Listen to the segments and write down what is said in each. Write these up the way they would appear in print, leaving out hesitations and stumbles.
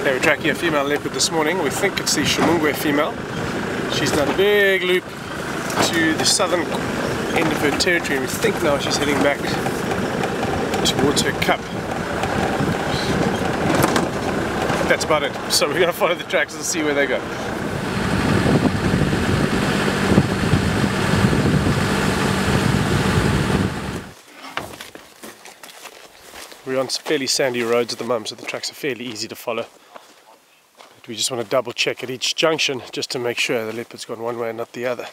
Okay, we're tracking a female leopard this morning. We think it's the Ximungwe female. She's done a big loop to the southern end of her territory, and we think now she's heading back towards her cub. That's about it. So we're going to follow the tracks and see where they go. We're on fairly sandy roads at the moment, so the tracks are fairly easy to follow. But we just want to double check at each junction just to make sure the leopard's gone one way and not the other.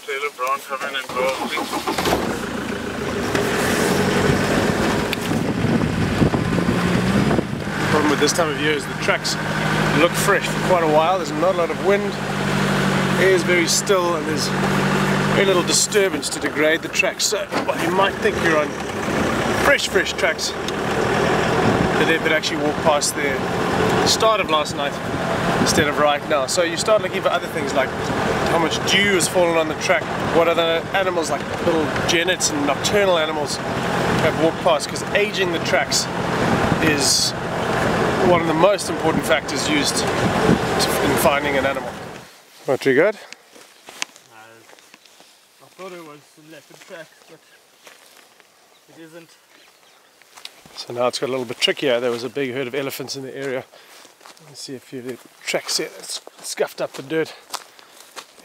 Taylor Brown come in and go, please. The problem with this time of year is the tracks look fresh for quite a while. There's not a lot of wind, air is very still, and there's very little disturbance to degrade the tracks. So while you might think you're on fresh tracks, the leopard actually walked past there at the start of last night instead of right now. So you start looking for other things like how much dew has fallen on the track, what other animals like little genets and nocturnal animals have walked past, because aging the tracks is one of the most important factors used in finding an animal. What you got? I thought it was a leopard track, but it isn't. So now it's got a little bit trickier. There was a big herd of elephants in the area. You can see a few of the tracks here that's scuffed up the dirt.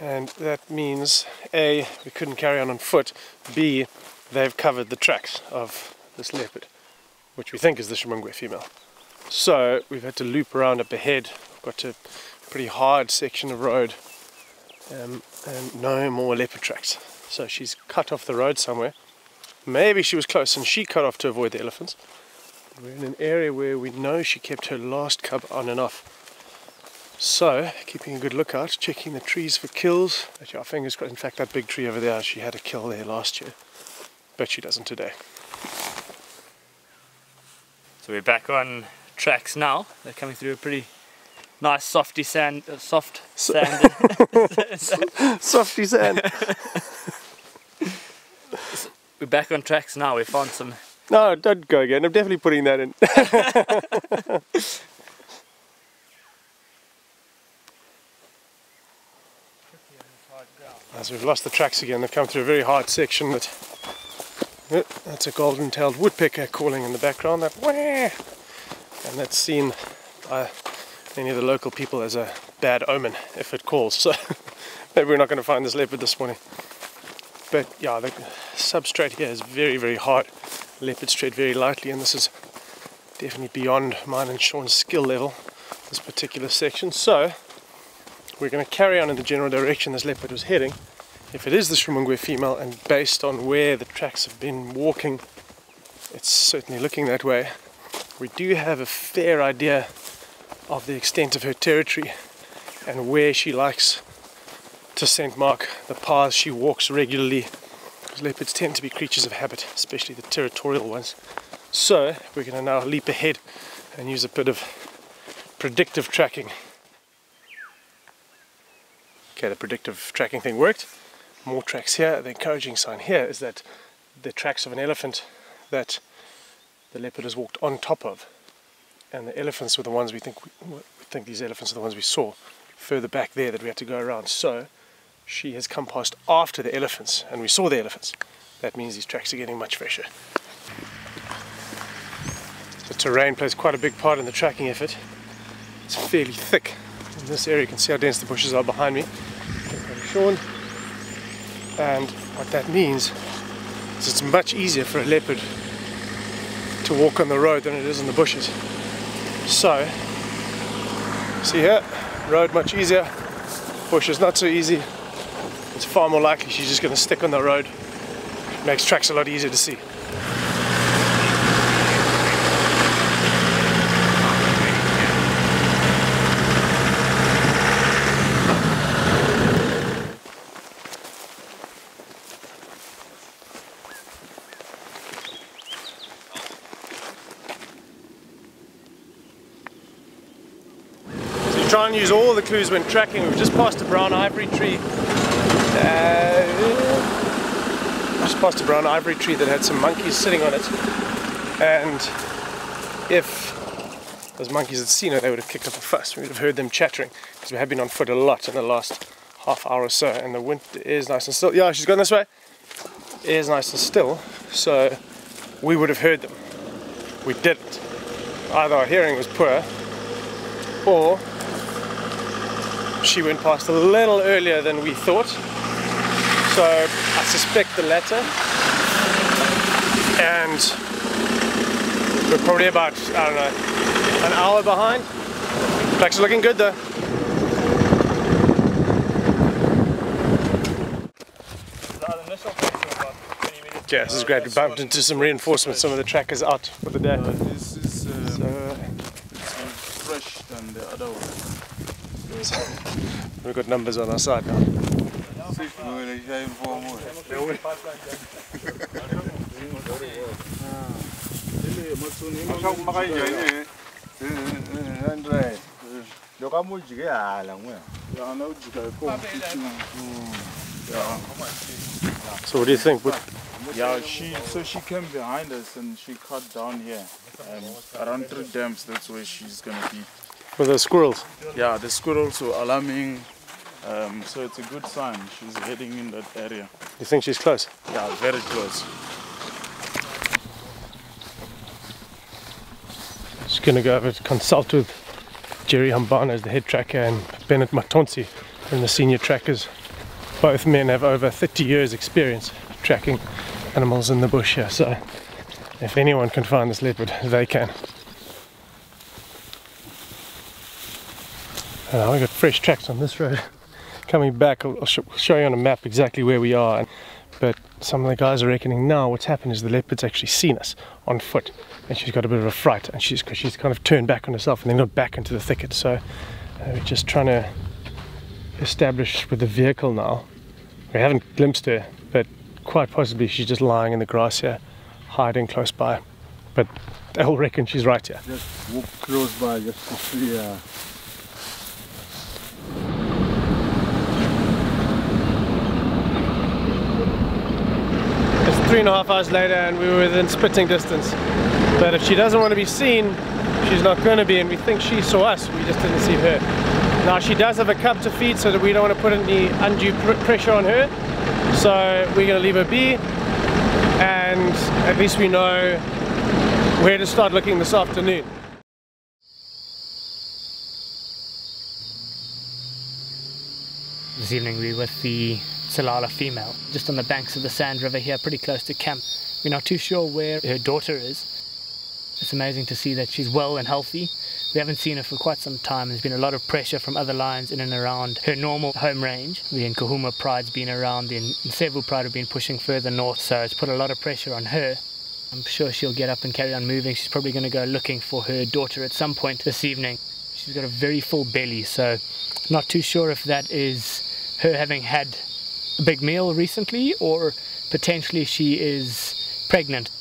And that means A, we couldn't carry on foot, B, they've covered the tracks of this leopard, which we think is the Ximungwe female. So we've had to loop around up ahead. We've got to a pretty hard section of road and no more leopard tracks. So she's cut off the road somewhere. Maybe she was close and she cut off to avoid the elephants. We're in an area where we know she kept her last cub on and off. So, keeping a good lookout, checking the trees for kills. Actually, our fingers crossed. In fact, that big tree over there, she had a kill there last year. But she doesn't today. So we're back on tracks now. They're coming through a pretty nice softy sand, soft sand. Softy sand. We're back on tracks now. We found some. No, don't go again. I'm definitely putting that in. As we've lost the tracks again, they've come through a very hard section. That's a golden-tailed woodpecker calling in the background. That wah! And that's seen by many of the local people as a bad omen if it calls. So maybe we're not going to find this leopard this morning. But yeah, the substrate here is very hard. Leopards tread very lightly, and this is definitely beyond mine and Sean's skill level, this particular section. So we're going to carry on in the general direction this leopard was heading. If it is the Ximungwe female, and based on where the tracks have been walking, it's certainly looking that way. We do have a fair idea of the extent of her territory and where she likes to scent mark the paths she walks regularly, because leopards tend to be creatures of habit, especially the territorial ones. So we're going to now leap ahead and use a bit of predictive tracking. Okay, the predictive tracking thing worked. More tracks here. The encouraging sign here is that the tracks of an elephant that the leopard has walked on top of, and the elephants were the ones we think these elephants are the ones we saw further back there that we had to go around. So she has come past after the elephants, and we saw the elephants. That means these tracks are getting much fresher. The terrain plays quite a big part in the tracking effort. It's fairly thick. In this area you can see how dense the bushes are behind me. Sean. And what that means is it's much easier for a leopard to walk on the road than it is in the bushes. So, see here, road much easier, bushes not so easy. It's far more likely she's just going to stick on the road. It makes tracks a lot easier to see. Try and use all the clues when tracking. We've just passed a brown ivory tree. just past a brown ivory tree that had some monkeys sitting on it, and if those monkeys had seen her, they would have kicked up a fuss. We would have heard them chattering, because we have been on foot a lot in the last half hour or so, and the wind is nice and still. Yeah, she's gone this way. It is nice and still, so we would have heard them. We didn't. Either our hearing was poor, or she went past a little earlier than we thought. So I suspect the latter, and we're probably about, I don't know, an hour behind. Tracks are looking good though. Yeah, this is great. We bumped into some reinforcements. Some of the trackers out for the day. This is it's fresh than the other one. We've got numbers on our side now. So what do you think? Yeah, she came behind us and she cut down here. Around 3 dams, that's where she's gonna be. With the squirrels? Yeah, the squirrels were alarming. So it's a good sign. She's heading in that area. You think she's close? Yeah, very close. Just gonna go over to consult with Jerry Hambana as the head tracker and Bennett Matonsi from the senior trackers. Both men have over 30 years experience tracking animals in the bush here, so if anyone can find this leopard, they can. We've got fresh tracks on this road. Coming back, I'll show you on a map exactly where we are, but some of the guys are reckoning now what's happened is the leopard's actually seen us on foot, and she's got a bit of a fright, and she's kind of turned back on herself and then got back into the thicket. So we're just trying to establish with the vehicle now. We haven't glimpsed her, but quite possibly she's just lying in the grass here, hiding close by. But they all reckon she's right here. Just walk close by just to see her. It's 3.5 hours later and we were within spitting distance. But if she doesn't want to be seen, she's not going to be, and we think she saw us, we just didn't see her. Now she does have a cub to feed, so that we don't want to put any undue pressure on her. So we're going to leave her be, and at least we know where to start looking this afternoon. This evening we were with the Tsalala female, just on the banks of the Sand River here, pretty close to camp. We're not too sure where her daughter is. It's amazing to see that she's well and healthy. We haven't seen her for quite some time. There's been a lot of pressure from other lions in and around her normal home range. The Nkahuma pride's been around, the Nsevu pride have been pushing further north, so it's put a lot of pressure on her. I'm sure she'll get up and carry on moving. She's probably going to go looking for her daughter at some point this evening. She's got a very full belly, so not too sure if that is her having had a big meal recently, or potentially she is pregnant.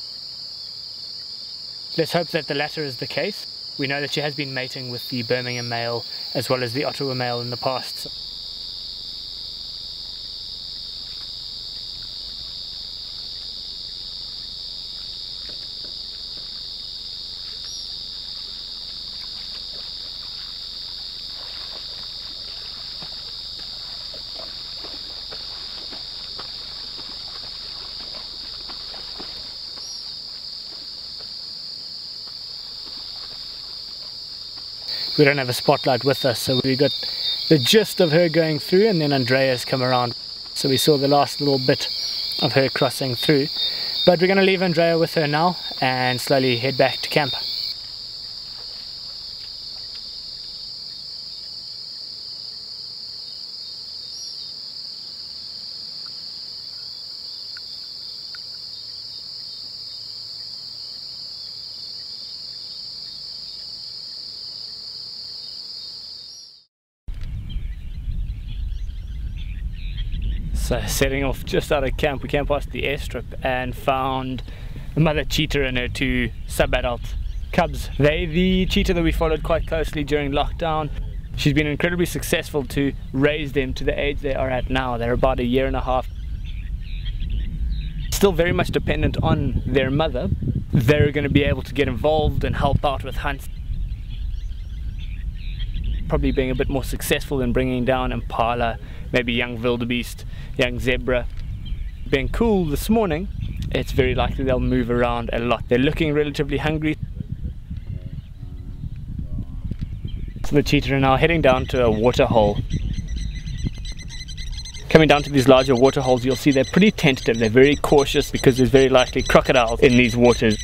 Let's hope that the latter is the case. We know that she has been mating with the Birmingham male as well as the Ottawa male in the past. We don't have a spotlight with us, so we got the gist of her going through, and then Andrea's come around. So we saw the last little bit of her crossing through. But we're going to leave Andrea with her now and slowly head back to camp. So setting off just out of camp, we came past the airstrip and found a mother cheetah and her 2 sub-adult cubs. They're the cheetah that we followed quite closely during lockdown. She's been incredibly successful to raise them to the age they are at now. They're about 1.5 years. still very much dependent on their mother. They're going to be able to get involved and help out with hunts, probably being a bit more successful in bringing down impala, maybe young wildebeest, young zebra. Being cool this morning, it's very likely they'll move around a lot. They're looking relatively hungry. So the cheetah are now heading down to a water hole. Coming down to these larger water holes, you'll see they're pretty tentative. They're very cautious because there's very likely crocodiles in these waters.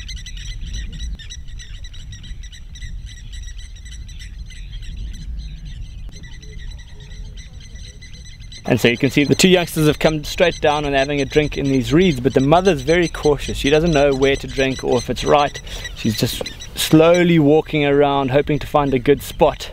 And so you can see the two youngsters have come straight down and having a drink in these reeds, but the mother's very cautious. She doesn't know where to drink or if it's right. She's just slowly walking around, hoping to find a good spot.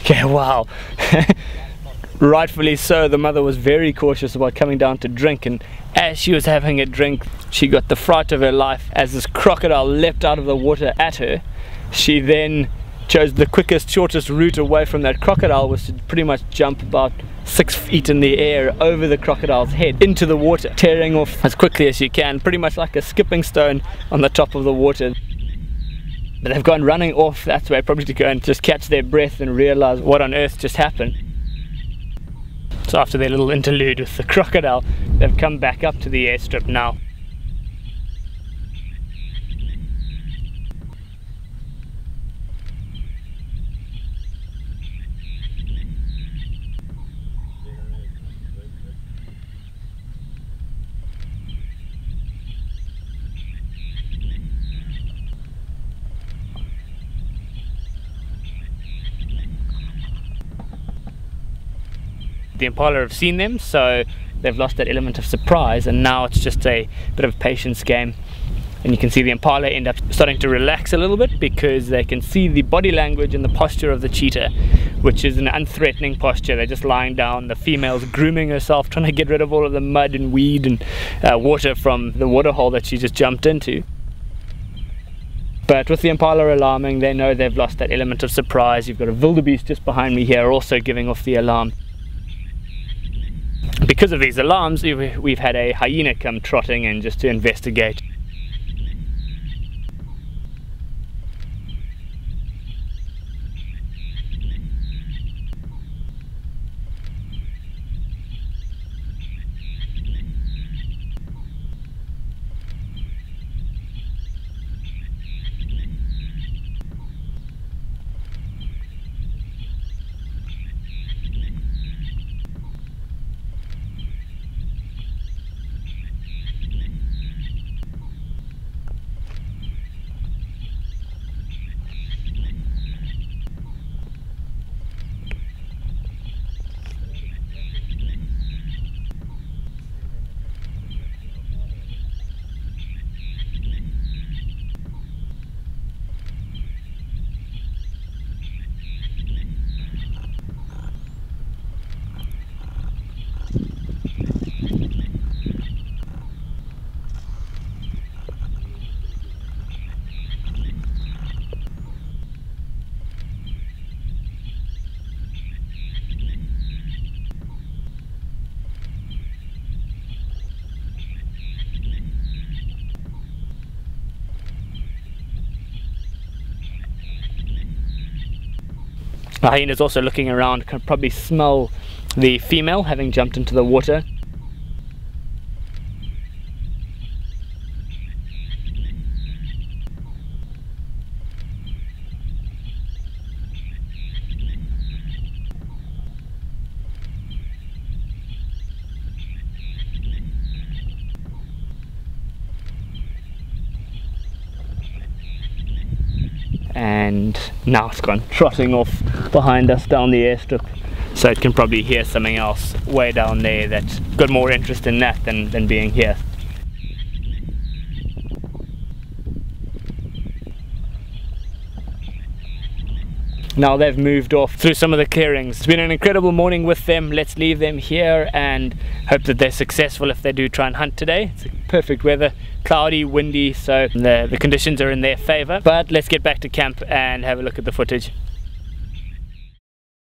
Okay, wow. Rightfully so, the mother was very cautious about coming down to drink, and as she was having a drink, she got the fright of her life as this crocodile leapt out of the water at her. She then chose the quickest, shortest route away from that crocodile, was to pretty much jump about 6 feet in the air over the crocodile's head into the water, tearing off as quickly as she can, pretty much like a skipping stone on the top of the water. But they've gone running off that way, probably to go and just catch their breath and realize what on earth just happened. So after their little interlude with the crocodile, they've come back up to the airstrip now. The impala have seen them, so they've lost that element of surprise, and now it's just a bit of a patience game. And you can see the impala end up starting to relax a little bit because they can see the body language and the posture of the cheetah, which is an unthreatening posture. They're just lying down, the female's grooming herself, trying to get rid of all of the mud and weed and water from the water hole that she just jumped into. But with the impala alarming, they know they've lost that element of surprise. You've got a wildebeest just behind me here also giving off the alarm. Because of these alarms, we've had a hyena come trotting in just to investigate. The hyena is also looking around, can probably smell the female having jumped into the water. And now it's gone trotting off behind us down the airstrip, so it can probably hear something else way down there that's got more interest in that than being here. Now they've moved off through some of the clearings. It's been an incredible morning with them. Let's leave them here and hope that they're successful if they do try and hunt today. It's perfect weather, cloudy, windy, so the conditions are in their favor. But let's get back to camp and have a look at the footage.